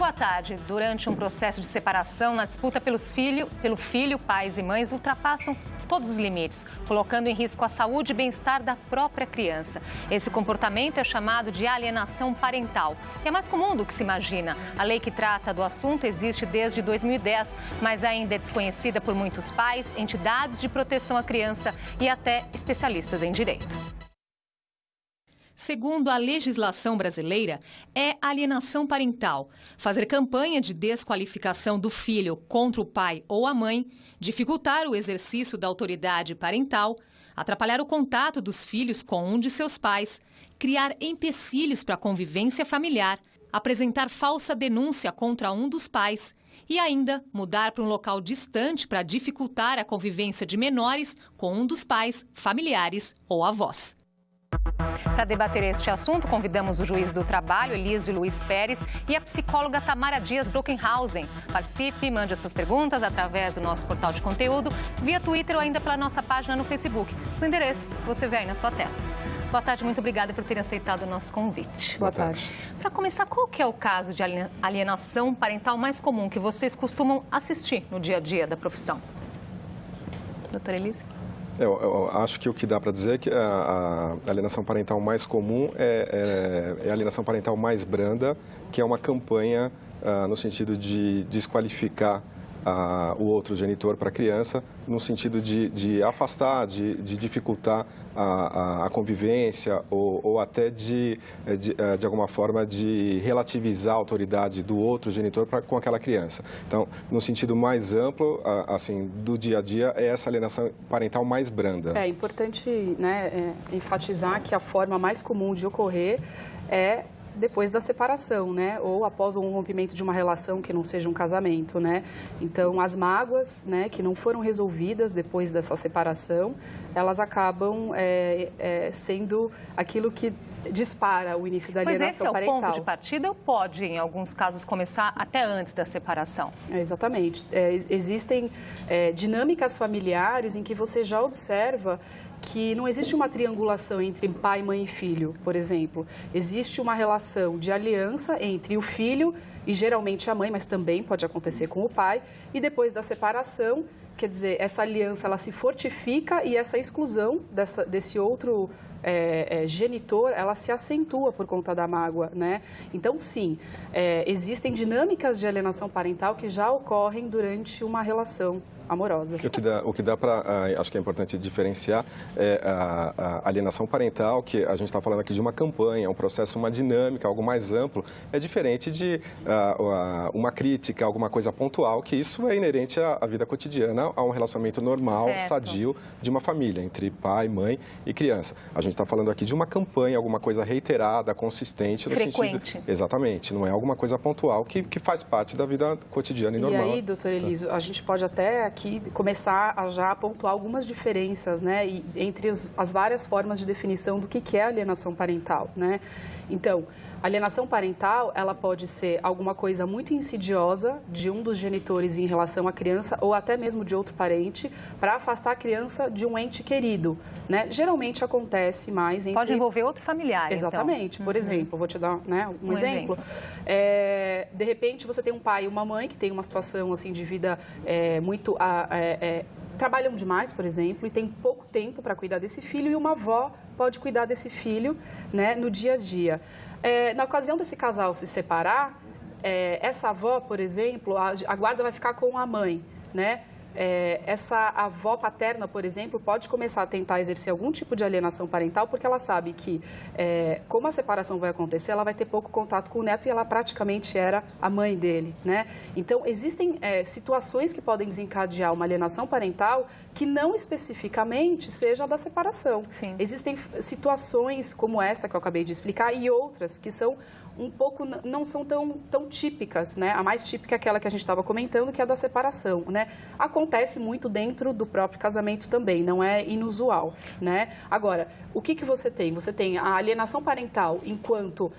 boa tarde. Durante um processo de separação, na disputa pelo filho, pais e mães ultrapassam todos os limites, colocando em risco a saúde e bem-estar da própria criança. Esse comportamento é chamado de alienação parental. E é mais comum do que se imagina. A lei que trata do assunto existe desde 2010, mas ainda é desconhecida por muitos pais, entidades de proteção à criança e até especialistas em direito. Segundo a legislação brasileira, é alienação parental fazer campanha de desqualificação do filho contra o pai ou a mãe, dificultar o exercício da autoridade parental, atrapalhar o contato dos filhos com um de seus pais, criar empecilhos para a convivência familiar, apresentar falsa denúncia contra um dos pais e ainda mudar para um local distante para dificultar a convivência de menores com um dos pais, familiares ou avós. Para debater este assunto, convidamos o juiz do trabalho, Elísio Luiz Pérez, e a psicóloga Tamara Dias Brockenhausen. Participe, mande as suas perguntas através do nosso portal de conteúdo, via Twitter ou ainda pela nossa página no Facebook. Os endereços você vê aí na sua tela. Boa tarde, muito obrigada por ter aceitado o nosso convite. Boa tarde. Para começar, qual que é o caso de alienação parental mais comum que vocês costumam assistir no dia a dia da profissão? Doutora Elísio? Eu acho que o que dá para dizer é que a alienação parental mais comum é a alienação parental mais branda, que é uma campanha no sentido de desqualificar o outro genitor para a criança, no sentido de afastar, de dificultar a convivência ou até de alguma forma de relativizar a autoridade do outro genitor com aquela criança. Então, no sentido mais amplo, assim, do dia a dia, é essa alienação parental mais branda. É importante, né, enfatizar que a forma mais comum de ocorrer é depois da separação, né, ou após um rompimento de uma relação que não seja um casamento, né. Então, as mágoas, né, que não foram resolvidas depois dessa separação, elas acabam sendo aquilo que dispara o início da alienação parental. Mas esse é o ponto de partida ou pode, em alguns casos, começar até antes da separação? Exatamente. Existem dinâmicas familiares em que você já observa que não existe uma triangulação entre pai, mãe e filho, por exemplo. Existe uma relação de aliança entre o filho e geralmente a mãe, mas também pode acontecer com o pai. E depois da separação, quer dizer, essa aliança ela se fortifica e essa exclusão desse outro genitor, ela se acentua por conta da mágoa, né? Então, sim, existem dinâmicas de alienação parental que já ocorrem durante uma relação amorosa. O que dá para, acho que é importante diferenciar, é a alienação parental, que a gente está falando aqui de uma campanha, um processo, uma dinâmica, algo mais amplo, é diferente de uma crítica, alguma coisa pontual, que isso é inerente à vida cotidiana, a um relacionamento normal, certo, sadio de uma família, entre pai, mãe e criança. A gente está falando aqui de uma campanha, alguma coisa reiterada, consistente, no frequente. Sentido... Exatamente, não é alguma coisa pontual que faz parte da vida cotidiana e normal. E aí, doutor Elísio, a gente pode até aqui começar a já pontuar algumas diferenças, né, entre as várias formas de definição do que é alienação parental, né? Então, alienação parental, ela pode ser alguma coisa muito insidiosa de um dos genitores em relação à criança ou até mesmo de outro parente para afastar a criança de um ente querido, né? Geralmente acontece mais entre... Pode envolver outro familiar, exatamente. Então. Por exemplo, vou te dar, né, um exemplo. De repente, você tem um pai e uma mãe que tem uma situação assim, de vida muito... trabalham demais, por exemplo, e tem pouco tempo para cuidar desse filho, e uma avó pode cuidar desse filho, né, no dia a dia. Na ocasião desse casal se separar, essa avó, por exemplo, a guarda vai ficar com a mãe, né? Essa avó paterna, por exemplo, pode começar a tentar exercer algum tipo de alienação parental, porque ela sabe que, como a separação vai acontecer, ela vai ter pouco contato com o neto e ela praticamente era a mãe dele, né? Então, existem situações que podem desencadear uma alienação parental que não especificamente seja da separação. Sim. Existem situações como essa que eu acabei de explicar e outras que são um pouco, não são tão típicas, né? A mais típica é aquela que a gente estava comentando, que é a da separação, né? Acontece muito dentro do próprio casamento também, não é inusual, né? Agora, o que você tem? Você tem a alienação parental enquanto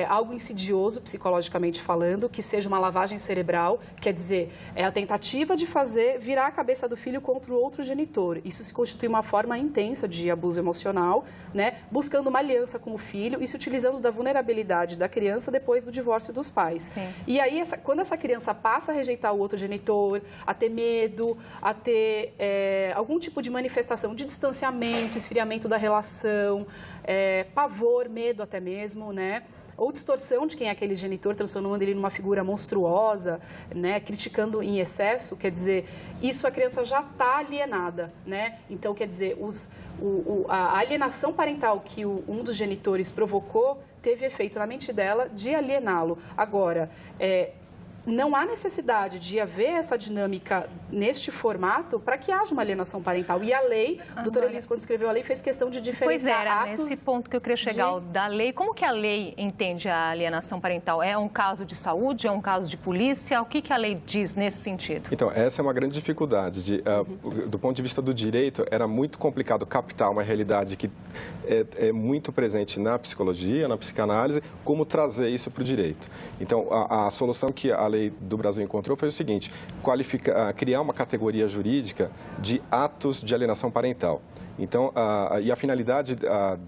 algo insidioso, psicologicamente falando, que seja uma lavagem cerebral, quer dizer, é a tentativa de fazer virar a cabeça do filho contra o outro genitor. Isso se constitui uma forma intensa de abuso emocional, né? Buscando uma aliança com o filho e se utilizando da vulnerabilidade da criança depois do divórcio dos pais. Sim. E aí, quando essa criança passa a rejeitar o outro genitor, a ter medo, a ter algum tipo de manifestação de distanciamento, esfriamento da relação, pavor, medo até mesmo, né? Ou distorção de quem é aquele genitor, transformando ele numa figura monstruosa, né, criticando em excesso, quer dizer, isso a criança já está alienada, né? Então, quer dizer, a alienação parental que um dos genitores provocou teve efeito na mente dela de aliená-lo. Agora, não há necessidade de haver essa dinâmica neste formato para que haja uma alienação parental. E a lei, a doutora Elise, quando escreveu a lei, fez questão de diferenciar atos... Pois era, nesse ponto que eu queria chegar, da lei. Como que a lei entende a alienação parental? É um caso de saúde, é um caso de polícia? O que a lei diz nesse sentido? Então, essa é uma grande dificuldade. Do ponto de vista do direito, era muito complicado captar uma realidade que é muito presente na psicologia, na psicanálise, como trazer isso para o direito. Então, a solução que a lei do Brasil encontrou foi o seguinte: criar uma categoria jurídica de atos de alienação parental. Então, e a finalidade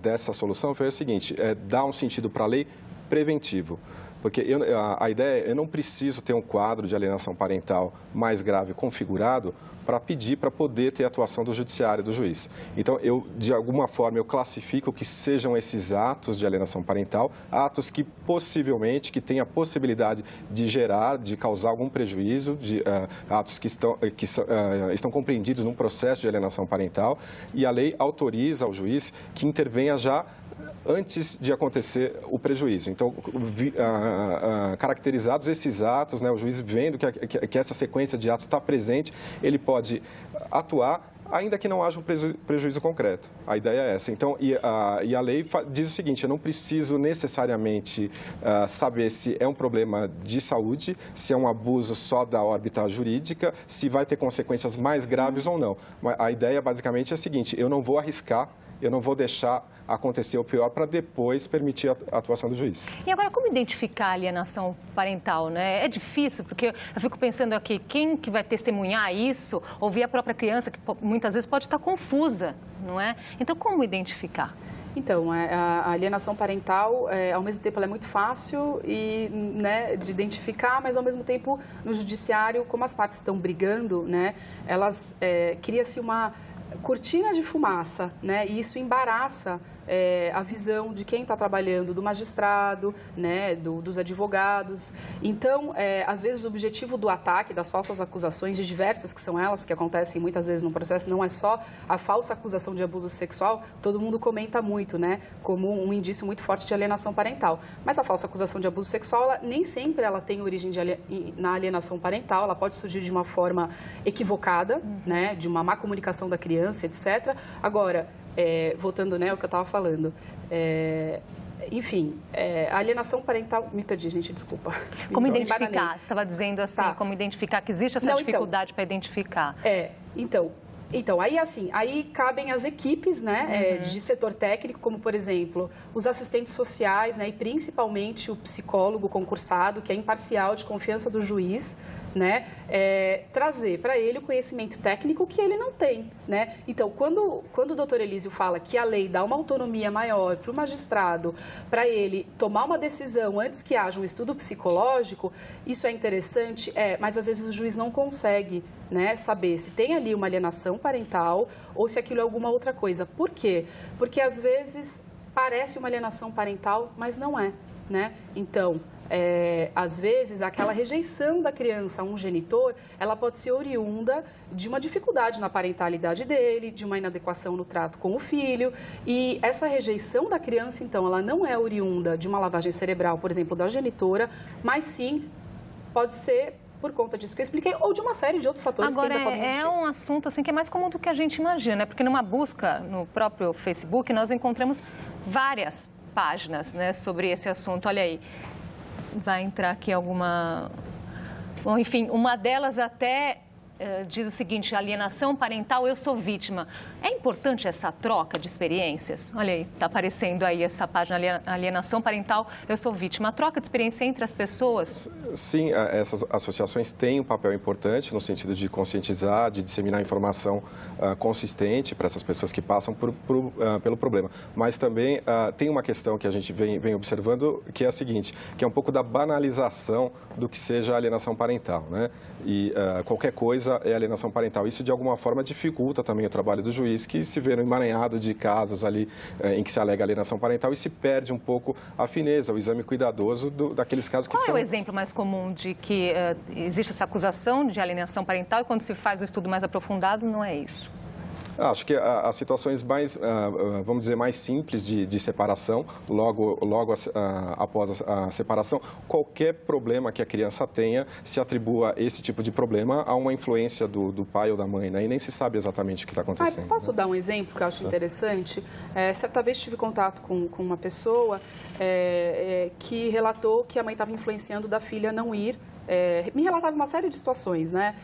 dessa solução foi a seguinte: dar um sentido para a lei preventivo. Porque a ideia é eu não preciso ter um quadro de alienação parental mais grave configurado para pedir, para poder ter a atuação do judiciário, do juiz. Então, de alguma forma, eu classifico que sejam esses atos de alienação parental, atos que possivelmente, que têm a possibilidade de gerar, de causar algum prejuízo, atos que estão compreendidos num processo de alienação parental, e a lei autoriza ao juiz que intervenha já antes de acontecer o prejuízo. Então, caracterizados esses atos, né, o juiz vendo que essa sequência de atos está presente, ele pode atuar, ainda que não haja um prejuízo concreto. A ideia é essa. Então, e a lei diz o seguinte: eu não preciso necessariamente saber se é um problema de saúde, se é um abuso só da órbita jurídica, se vai ter consequências mais graves ou não. Mas a ideia, basicamente, é a seguinte: eu não vou arriscar, eu não vou deixar acontecer o pior para depois permitir a atuação do juiz. E agora, como identificar a alienação parental, né? É difícil, porque eu fico pensando aqui, quem que vai testemunhar isso, ouvir a própria criança, que muitas vezes pode estar confusa, não é? Então, como identificar? Então, a alienação parental, ao mesmo tempo, ela é muito fácil né, de identificar, mas, ao mesmo tempo, no judiciário, como as partes estão brigando, né, cria-se uma cortina de fumaça, né? E isso embaraça a visão de quem está trabalhando, do magistrado, né? Dos advogados. Então, às vezes, o objetivo do ataque, das falsas acusações, de diversas que são elas, que acontecem muitas vezes no processo, não é só a falsa acusação de abuso sexual, todo mundo comenta muito, né? Como um indício muito forte de alienação parental. Mas a falsa acusação de abuso sexual, nem sempre ela tem origem na alienação parental, ela pode surgir de uma forma equivocada, né? De uma má comunicação da criança, etc. Agora, voltando, né, ao que eu estava falando, enfim, a alienação parental... Me perdi, gente, desculpa. Como identificar? Você estava dizendo assim, tá. Como identificar, que existe essa dificuldade para identificar. Então, aí cabem as equipes, né, de setor técnico, como, por exemplo, os assistentes sociais, né, e principalmente o psicólogo concursado, que é imparcial, de confiança do juiz, né, trazer para ele o conhecimento técnico que ele não tem, né? Então, quando o doutor Elísio fala que a lei dá uma autonomia maior para o magistrado, para ele tomar uma decisão antes que haja um estudo psicológico, isso é interessante, mas às vezes o juiz não consegue, né, saber se tem ali uma alienação parental ou se aquilo é alguma outra coisa. Por quê? Porque às vezes parece uma alienação parental, mas não é, né? Então, às vezes, aquela rejeição da criança a um genitor, ela pode ser oriunda de uma dificuldade na parentalidade dele, de uma inadequação no trato com o filho. E essa rejeição da criança, então, ela não é oriunda de uma lavagem cerebral, por exemplo, da genitora, mas sim pode ser por conta disso que eu expliquei, ou de uma série de outros fatores agora, que ainda podem existir. É um assunto assim, que é mais comum do que a gente imagina, né? Porque numa busca no próprio Facebook, nós encontramos várias páginas, né, sobre esse assunto. Olha aí. Vai entrar aqui alguma... Bom, enfim, uma delas até diz o seguinte, alienação parental, eu sou vítima. É importante essa troca de experiências? Olha aí, está aparecendo aí essa página, alienação parental, eu sou vítima. A troca de experiência entre as pessoas? Sim, essas associações têm um papel importante no sentido de conscientizar, de disseminar informação consistente para essas pessoas que passam pelo problema. Mas também tem uma questão que a gente vem observando, que é a seguinte, que é um pouco da banalização do que seja alienação parental, né? E qualquer coisa é alienação parental. Isso, de alguma forma, dificulta também o trabalho do juiz, que se vê no emaranhado de casos ali em que se alega alienação parental e se perde um pouco a fineza, o exame cuidadoso daqueles casos que são... Qual é o exemplo mais comum de que existe essa acusação de alienação parental e quando se faz o estudo mais aprofundado, não é isso? Acho que as situações mais, vamos dizer, mais simples de separação, logo após a separação, qualquer problema que a criança tenha se atribua esse tipo de problema a uma influência do pai ou da mãe, né? E nem se sabe exatamente o que está acontecendo. Posso dar um exemplo que eu acho interessante? Certa vez tive contato com uma pessoa que relatou que a mãe estava influenciando da filha não ir. Me relatava uma série de situações, né?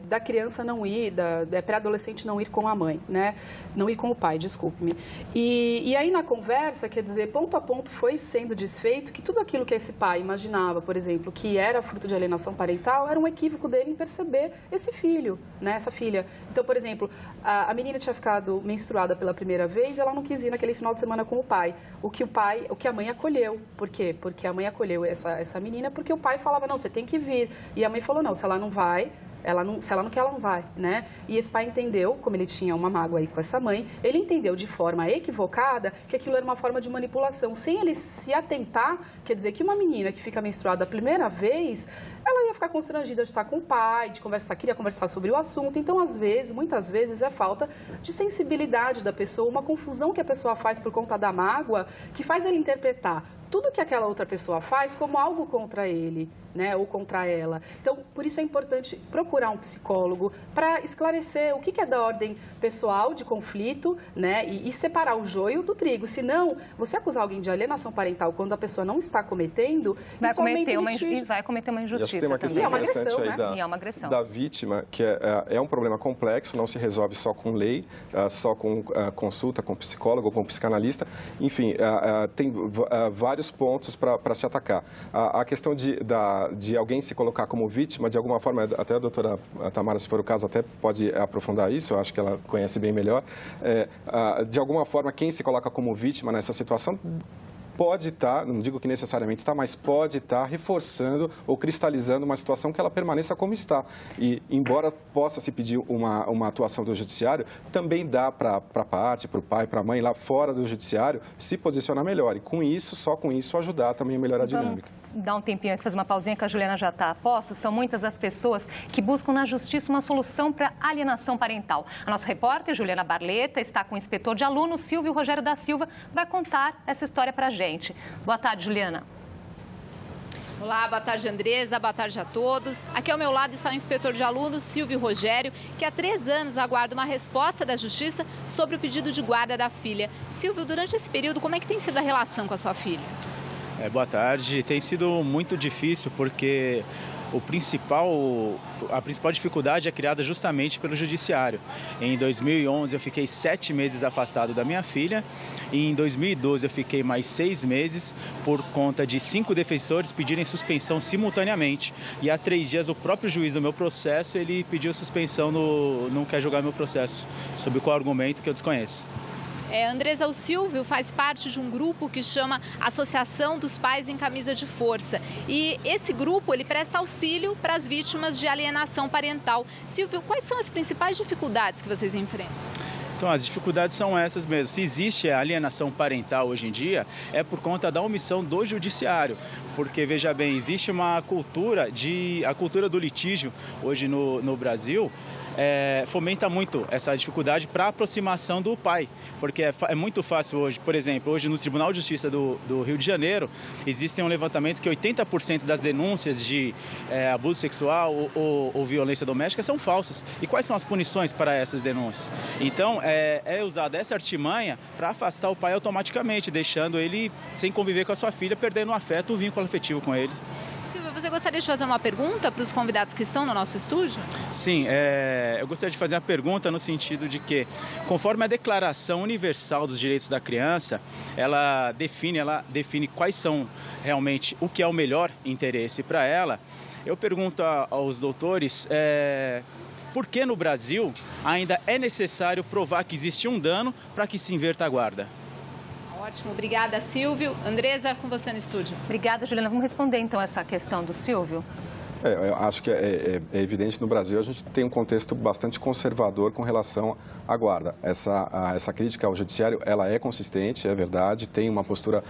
Da criança não ir, da pré-adolescente não ir com a mãe, né? Não ir com o pai, desculpe-me. E aí na conversa, quer dizer, ponto a ponto foi sendo desfeito que tudo aquilo que esse pai imaginava, por exemplo, que era fruto de alienação parental, era um equívoco dele em perceber esse filho, né? Essa filha. Então, por exemplo, a menina tinha ficado menstruada pela primeira vez, ela não quis ir naquele final de semana com o pai. O que a mãe acolheu. Por quê? Porque a mãe acolheu essa menina porque o pai falava, não, você tem que vir. E a mãe falou, não, se ela não vai, se ela não quer, ela não vai, né? E esse pai entendeu, como ele tinha uma mágoa aí com essa mãe, ele entendeu de forma equivocada que aquilo era uma forma de manipulação, sem ele se atentar, quer dizer, que uma menina que fica menstruada a primeira vez, ela ia ficar constrangida de estar com o pai, queria conversar sobre o assunto. Então, às vezes, muitas vezes, é falta de sensibilidade da pessoa, uma confusão que a pessoa faz por conta da mágoa, que faz ele interpretar tudo que aquela outra pessoa faz como algo contra ele, né, ou contra ela. Então, por isso é importante procurar um psicólogo para esclarecer o que é da ordem pessoal de conflito, né, e separar o joio do trigo. Senão, você acusar alguém de alienação parental quando a pessoa não está cometendo, vai cometer uma injustiça. Tem uma questão interessante aí é uma agressão. Da vítima, que é um problema complexo, não se resolve só com lei, só com consulta com psicólogo ou com psicanalista. Enfim, tem vários pontos para se atacar. A questão de alguém se colocar como vítima, de alguma forma, até a doutora Tamara, se for o caso, até pode aprofundar isso, eu acho que ela conhece bem melhor. De alguma forma, quem se coloca como vítima nessa situação pode estar, não digo que necessariamente está, mas pode estar reforçando ou cristalizando uma situação que ela permaneça como está. E, embora possa se pedir uma atuação do judiciário, também dá para a parte, para o pai, para a mãe, lá fora do judiciário, se posicionar melhor. E com isso, só com isso, ajudar também a melhorar a dinâmica. Dar um tempinho aqui, fazer uma pausinha, que a Juliana já está a posto. São muitas as pessoas que buscam na justiça uma solução para alienação parental. A nossa repórter, Juliana Barleta, está com o inspetor de alunos, Silvio Rogério da Silva, vai contar essa história para a gente. Boa tarde, Juliana. Olá, boa tarde, Andresa, boa tarde a todos. Aqui ao meu lado está o inspetor de alunos, Silvio Rogério, que há 3 anos aguarda uma resposta da Justiça sobre o pedido de guarda da filha. Silvio, durante esse período, como é que tem sido a relação com a sua filha? Boa tarde. Tem sido muito difícil porque a principal dificuldade é criada justamente pelo judiciário. Em 2011 eu fiquei 7 meses afastado da minha filha e em 2012 eu fiquei mais 6 meses por conta de 5 defensores pedirem suspensão simultaneamente. E há 3 dias o próprio juiz do meu processo, ele pediu suspensão, não quer julgar meu processo, sob qual argumento que eu desconheço. Andresa, o Silvio faz parte de um grupo que chama Associação dos Pais em Camisa de Força. E esse grupo, ele presta auxílio para as vítimas de alienação parental. Silvio, quais são as principais dificuldades que vocês enfrentam? Então, as dificuldades são essas mesmo. Se existe a alienação parental hoje em dia, é por conta da omissão do judiciário. Porque, veja bem, existe a cultura do litígio hoje no Brasil, fomenta muito essa dificuldade para a aproximação do pai. Porque é muito fácil hoje, por exemplo, hoje no Tribunal de Justiça do Rio de Janeiro, existe um levantamento que 80% das denúncias de abuso sexual ou violência doméstica são falsas. E quais são as punições para essas denúncias? Então, é usada essa artimanha para afastar o pai automaticamente, deixando ele sem conviver com a sua filha, perdendo o afeto, o vínculo afetivo com ele. Silvio, você você gostaria de fazer uma pergunta para os convidados que estão no nosso estúdio? Sim, eu gostaria de fazer uma pergunta no sentido de que, conforme a Declaração Universal dos Direitos da Criança, ela define quais são realmente o que é o melhor interesse para ela. Eu pergunto aos doutores por que no Brasil ainda é necessário provar que existe um dano para que se inverta a guarda. Ótimo, obrigada, Silvio. Andresa, com você no estúdio. Obrigada, Juliana. Vamos responder então essa questão do Silvio. Eu acho que é evidente, no Brasil a gente tem um contexto bastante conservador com relação à guarda. Essa crítica ao judiciário, ela é consistente, é verdade, tem uma postura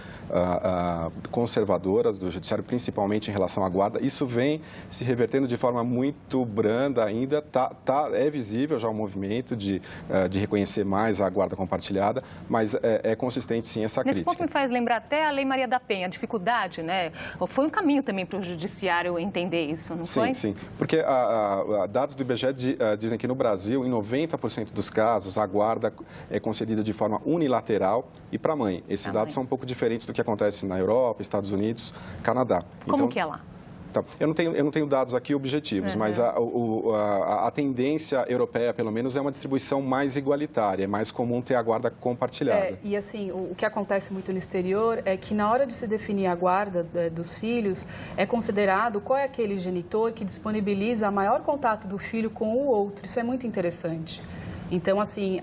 conservadora do judiciário, principalmente em relação à guarda. Isso vem se revertendo de forma muito branda ainda, é visível já o movimento de reconhecer mais a guarda compartilhada, mas é consistente sim essa crítica. Nesse ponto me faz lembrar até a Lei Maria da Penha, a dificuldade, né? Foi um caminho também para o judiciário entender isso. Não foi? Sim, porque dados do IBGE dizem que no Brasil, em 90% dos casos, a guarda é concedida de forma unilateral e para a mãe. Esses dados são um pouco diferentes do que acontece na Europa, Estados Unidos, Canadá. Como que é lá? Eu não tenho dados aqui objetivos, mas a tendência europeia, pelo menos, é uma distribuição mais igualitária. É mais comum ter a guarda compartilhada. E assim, o que acontece muito no exterior é que na hora de se definir a guarda dos filhos, é considerado qual é aquele genitor que disponibiliza maior contato do filho com o outro. Isso é muito interessante. Então, assim,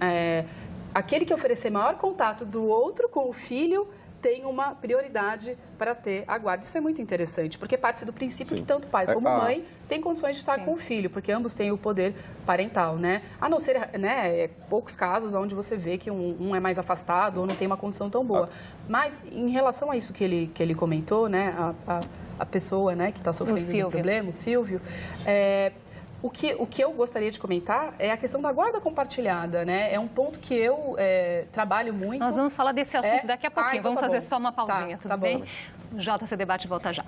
aquele que oferecer maior contato do outro com o filho tem uma prioridade para ter a guarda. Isso é muito interessante, porque parte do princípio que tanto pai como mãe têm condições de estar com o filho, porque ambos têm o poder parental, né? A não ser, poucos casos onde você vê que um é mais afastado ou não tem uma condição tão boa. Mas, em relação a isso que ele comentou, né, a pessoa, né, que está sofrendo de problema, o Silvio, o que eu gostaria de comentar é a questão da guarda compartilhada, né? É um ponto que eu trabalho muito. Nós vamos falar desse assunto daqui a pouquinho. Então vamos fazer só uma pausinha, tudo bem? Bom. JC Debate volta já.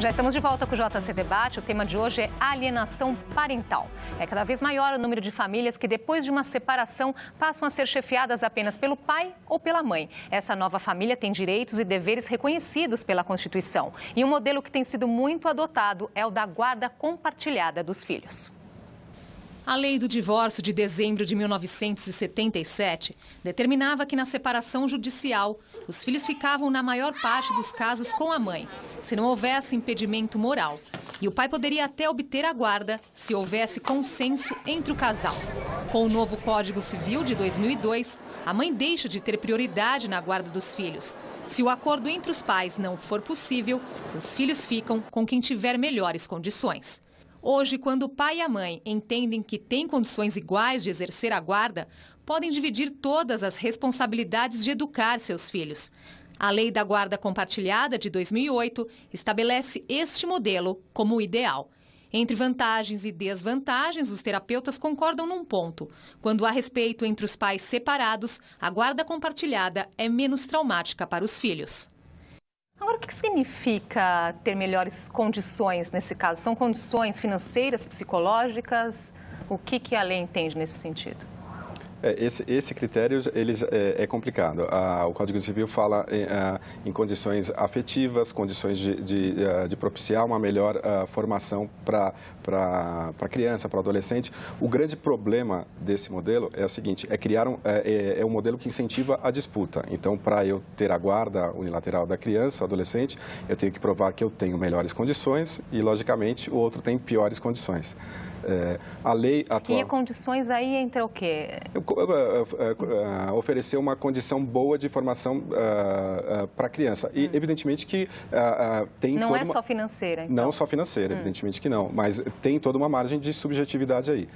Já estamos de volta com o JC Debate. O tema de hoje é alienação parental. É cada vez maior o número de famílias que, depois de uma separação, passam a ser chefiadas apenas pelo pai ou pela mãe. Essa nova família tem direitos e deveres reconhecidos pela Constituição. E um modelo que tem sido muito adotado é o da guarda compartilhada dos filhos. A Lei do Divórcio de dezembro de 1977 determinava que na separação judicial, os filhos ficavam na maior parte dos casos com a mãe, se não houvesse impedimento moral. E o pai poderia até obter a guarda se houvesse consenso entre o casal. Com o novo Código Civil de 2002, a mãe deixa de ter prioridade na guarda dos filhos. Se o acordo entre os pais não for possível, os filhos ficam com quem tiver melhores condições. Hoje, quando o pai e a mãe entendem que têm condições iguais de exercer a guarda, podem dividir todas as responsabilidades de educar seus filhos. A Lei da Guarda Compartilhada de 2008 estabelece este modelo como o ideal. Entre vantagens e desvantagens, os terapeutas concordam num ponto. Quando há respeito entre os pais separados, a guarda compartilhada é menos traumática para os filhos. Agora, o que significa ter melhores condições nesse caso? São condições financeiras, psicológicas? O que a lei entende nesse sentido? Esse critério é complicado. O Código Civil fala em condições afetivas, condições de propiciar uma melhor formação para a criança, para o adolescente. O grande problema desse modelo é o seguinte, é um modelo que incentiva a disputa. Então, para eu ter a guarda unilateral da criança, adolescente, eu tenho que provar que eu tenho melhores condições e, logicamente, o outro tem piores condições. A lei atual... E condições aí entra o quê? Oferecer uma condição boa de formação para a criança. E, evidentemente, que tem não é só financeira, então. Não só financeira, evidentemente que não. Mas tem toda uma margem de subjetividade aí.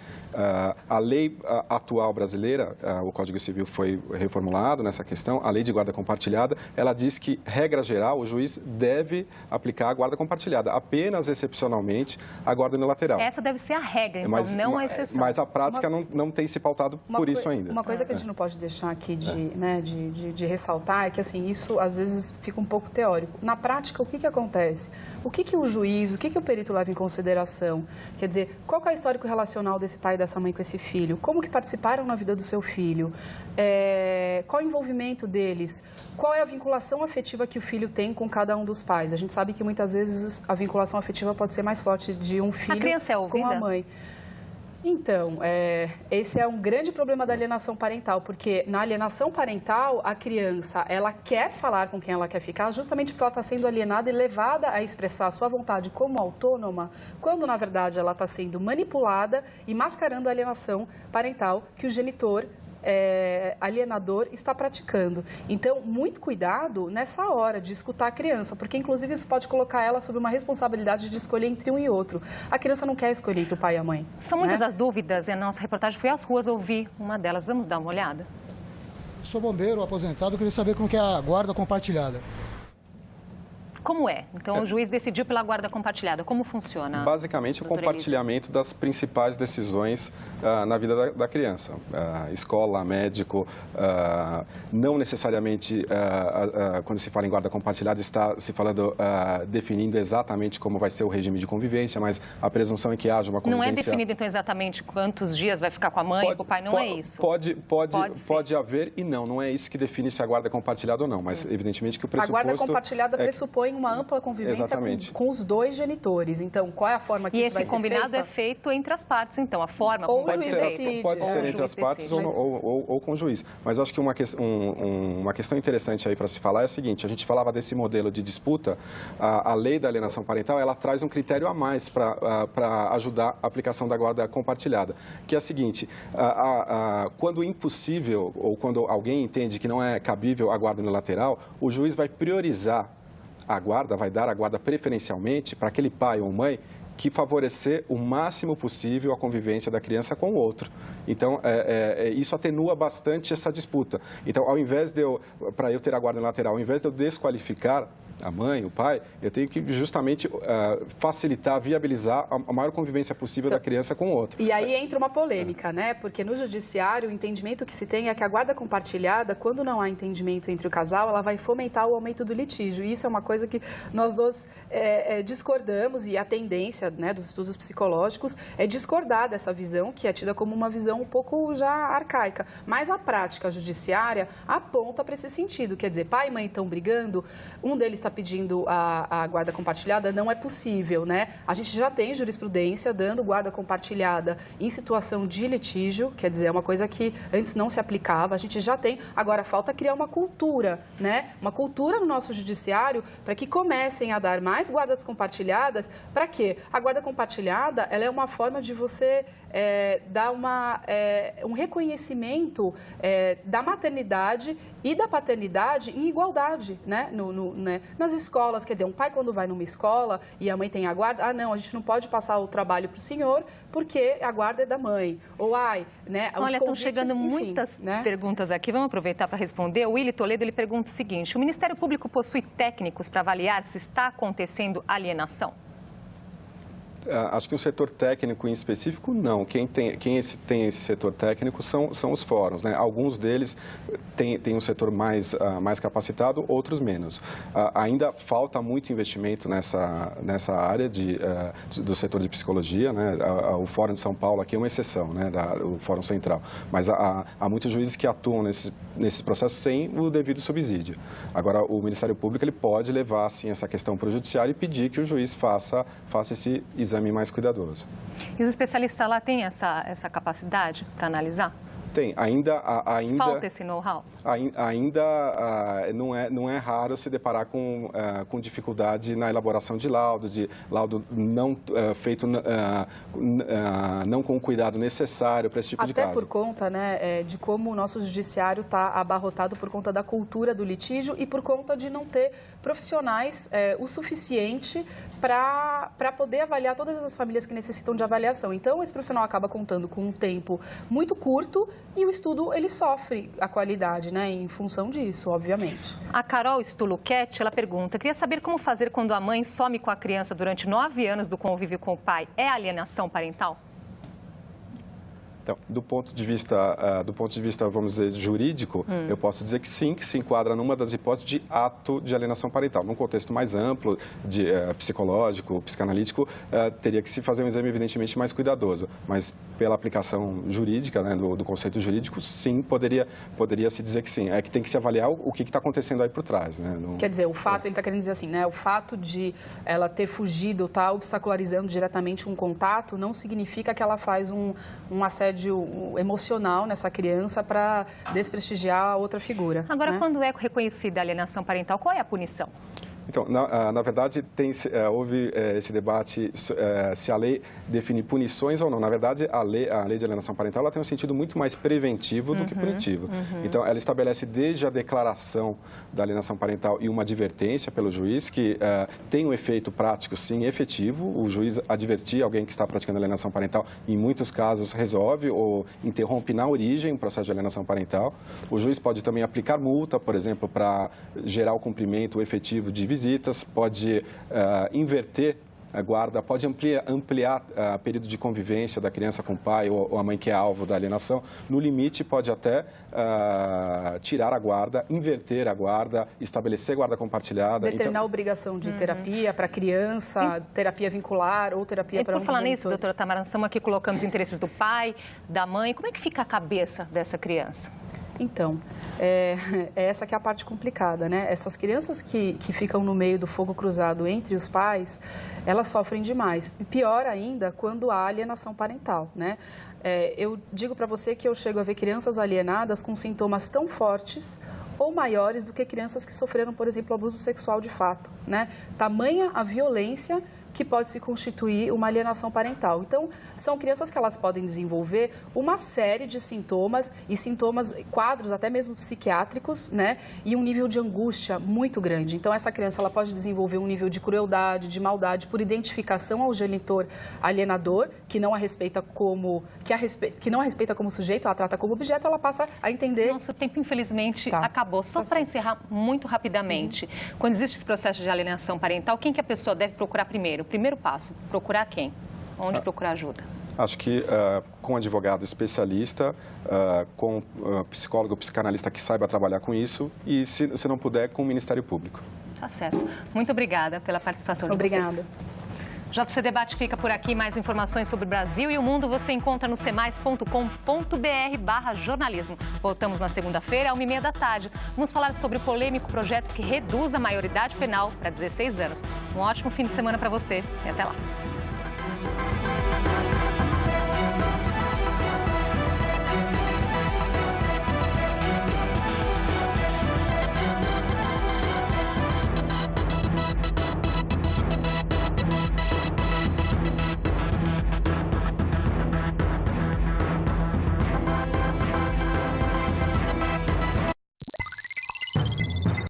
A lei atual brasileira, o Código Civil foi reformulado nessa questão, a lei de guarda compartilhada, ela diz que, regra geral, o juiz deve aplicar a guarda compartilhada. Apenas, excepcionalmente, a guarda unilateral. Essa deve ser a regra, então, não a exceção. Mas a prática não tem se pautado por isso ainda. Uma coisa que a gente não pode deixar aqui de ressaltar é que, assim, isso às vezes fica um pouco teórico. Na prática, o que acontece? O que o juiz, o que o perito leva em consideração? Quer dizer, qual é o histórico relacional desse pai e dessa mãe com esse filho? Como que participaram na vida do seu filho? Qual o envolvimento deles? Qual é a vinculação afetiva que o filho tem com cada um dos pais? A gente sabe que muitas vezes a vinculação afetiva pode ser mais forte de um filho com a mãe. Então, esse é um grande problema da alienação parental, porque na alienação parental, a criança, ela quer falar com quem ela quer ficar, justamente porque ela está sendo alienada e levada a expressar a sua vontade como autônoma, quando, na verdade, ela está sendo manipulada e mascarando a alienação parental que o genitor alienador está praticando. Então, muito cuidado nessa hora de escutar a criança, porque, inclusive, isso pode colocar ela sob uma responsabilidade de escolher entre um e outro. A criança não quer escolher entre o pai e a mãe. São muitas as dúvidas, e a nossa reportagem foi às ruas ouvir uma delas. Vamos dar uma olhada? Sou bombeiro, aposentado, queria saber como que é a guarda compartilhada. Como é? Então, o juiz decidiu pela guarda compartilhada. Como funciona? Basicamente, o compartilhamento das principais decisões na vida da criança. Escola, médico, não necessariamente, quando se fala em guarda compartilhada, está se falando, definindo exatamente como vai ser o regime de convivência, mas a presunção é que haja uma convivência... Não é definido, então, exatamente quantos dias vai ficar com a mãe, com o pai, não é isso? Pode haver e não é isso que define se a guarda é compartilhada ou não, mas evidentemente que o pressuposto... A guarda compartilhada pressupõe uma ampla convivência com os dois genitores. Então, qual é a forma que isso vai ser feita? E esse combinado é feito entre as partes, então, a forma como pode ser entre as partes ou com o juiz. Mas eu acho que uma questão interessante aí para se falar é a seguinte, a gente falava desse modelo de disputa, a lei da alienação parental, ela traz um critério a mais para ajudar a aplicação da guarda compartilhada, que é a seguinte, quando impossível ou quando alguém entende que não é cabível a guarda unilateral, o juiz vai priorizar a guarda, vai dar a guarda preferencialmente para aquele pai ou mãe que favorecer o máximo possível a convivência da criança com o outro. Então, isso atenua bastante essa disputa. Então, para eu ter a guarda unilateral, ao invés de eu desqualificar a mãe, o pai, eu tenho que justamente facilitar, viabilizar a maior convivência possível da criança com o outro. E aí entra uma polêmica, né? Porque no judiciário, o entendimento que se tem é que a guarda compartilhada, quando não há entendimento entre o casal, ela vai fomentar o aumento do litígio. E isso é uma coisa que nós dois discordamos, e a tendência, né, dos estudos psicológicos é discordar dessa visão, que é tida como uma visão um pouco já arcaica. Mas a prática judiciária aponta para esse sentido. Quer dizer, pai e mãe estão brigando, um deles está pedindo a guarda compartilhada, não é possível, né? A gente já tem jurisprudência dando guarda compartilhada em situação de litígio, quer dizer, é uma coisa que antes não se aplicava, a gente já tem. Agora, falta criar uma cultura, né? Uma cultura no nosso judiciário para que comecem a dar mais guardas compartilhadas. Para quê? A guarda compartilhada, ela é uma forma de você dar um reconhecimento da maternidade e da paternidade em igualdade, né? Nas escolas, quer dizer, um pai quando vai numa escola e a mãe tem a guarda, não, a gente não pode passar o trabalho para o senhor porque a guarda é da mãe. Ou, né? Olha, estão chegando muitas perguntas aqui, vamos aproveitar para responder. O Willy Toledo, ele pergunta o seguinte, o Ministério Público possui técnicos para avaliar se está acontecendo alienação? Acho que um setor técnico em específico, não. Quem tem esse setor técnico são os fóruns, né? Alguns deles têm um setor mais capacitado, outros menos. Ainda falta muito investimento nessa área do setor de psicologia, né? O Fórum de São Paulo aqui é uma exceção, né? O Fórum Central. Mas há muitos juízes que atuam nesses processos sem o devido subsídio. Agora, o Ministério Público ele pode levar, assim, essa questão para o Judiciário e pedir que o juiz faça esse exame mais cuidadoso. E os especialistas lá têm essa capacidade para analisar? Tem, ainda... Falta esse know-how? Ainda não é raro se deparar com dificuldade na elaboração de laudo não feito não com o cuidado necessário para esse tipo de caso. Até por conta, né, de como o nosso judiciário está abarrotado por conta da cultura do litígio e por conta de não ter profissionais o suficiente para poder avaliar todas essas famílias que necessitam de avaliação. Então, esse profissional acaba contando com um tempo muito curto e o estudo, ele sofre a qualidade, né, em função disso, obviamente. A Carol Stuluquete, ela pergunta, queria saber como fazer quando a mãe some com a criança durante 9 anos do convívio com o pai. É alienação parental? Então, do ponto de vista, vamos dizer, jurídico, eu posso dizer que sim, que se enquadra numa das hipóteses de ato de alienação parental. Num contexto mais amplo, psicológico, psicanalítico, teria que se fazer um exame evidentemente mais cuidadoso. Mas pela aplicação jurídica, né, do conceito jurídico, sim, poderia se dizer que sim. É que tem que se avaliar o que está acontecendo aí por trás. Né? Quer dizer, o fato, ele está querendo dizer assim, né, o fato de ela ter fugido, tá obstacularizando diretamente um contato, não significa que ela faz um assédio emocional nessa criança para desprestigiar a outra figura. Agora, né? Quando é reconhecida a alienação parental, qual é a punição? Então, na verdade, houve esse debate se a lei define punições ou não. Na verdade, a lei de alienação parental ela tem um sentido muito mais preventivo do que punitivo. Então, ela estabelece desde a declaração da alienação parental e uma advertência pelo juiz que tem um efeito prático, sim, efetivo. O juiz advertir alguém que está praticando alienação parental, em muitos casos, resolve ou interrompe na origem o processo de alienação parental. O juiz pode também aplicar multa, por exemplo, para gerar o cumprimento efetivo de visitas, pode inverter a guarda, pode ampliar o período de convivência da criança com o pai ou a mãe que é alvo da alienação. No limite, pode até tirar a guarda, inverter a guarda, estabelecer guarda compartilhada. Determinar a obrigação de terapia para criança, terapia vincular ou terapia para um dos Por falar nisso, genitores. doutora Tamara, nós estamos aqui colocando os interesses do pai, da mãe. Como é que fica a cabeça dessa criança? Então, essa que é a parte complicada, né? Essas crianças que ficam no meio do fogo cruzado entre os pais, elas sofrem demais. E pior ainda quando há alienação parental, né? Eu digo para você que eu chego a ver crianças alienadas com sintomas tão fortes ou maiores do que crianças que sofreram, por exemplo, abuso sexual de fato, né? Tamanha a violência que pode se constituir uma alienação parental. Então, são crianças que elas podem desenvolver uma série de sintomas e quadros até mesmo psiquiátricos, né? E um nível de angústia muito grande. Então, essa criança ela pode desenvolver um nível de crueldade, de maldade por identificação ao genitor alienador, que não a respeita como sujeito, ela trata como objeto, ela passa a entender. Nosso tempo, infelizmente, acabou. Só para encerrar muito rapidamente, quando existe esse processo de alienação parental, quem que a pessoa deve procurar primeiro? O primeiro passo, procurar quem? Onde procurar ajuda? Acho que com um advogado especialista, com psicólogo, psicanalista que saiba trabalhar com isso e, se não puder, com o Ministério Público. Tá certo. Muito obrigada pela participação de vocês. Obrigada. JC Debate fica por aqui. Mais informações sobre o Brasil e o mundo você encontra no cemais.com.br/jornalismo. Voltamos na segunda-feira, às 1h30 da tarde. Vamos falar sobre o polêmico projeto que reduz a maioridade penal para 16 anos. Um ótimo fim de semana para você e até lá.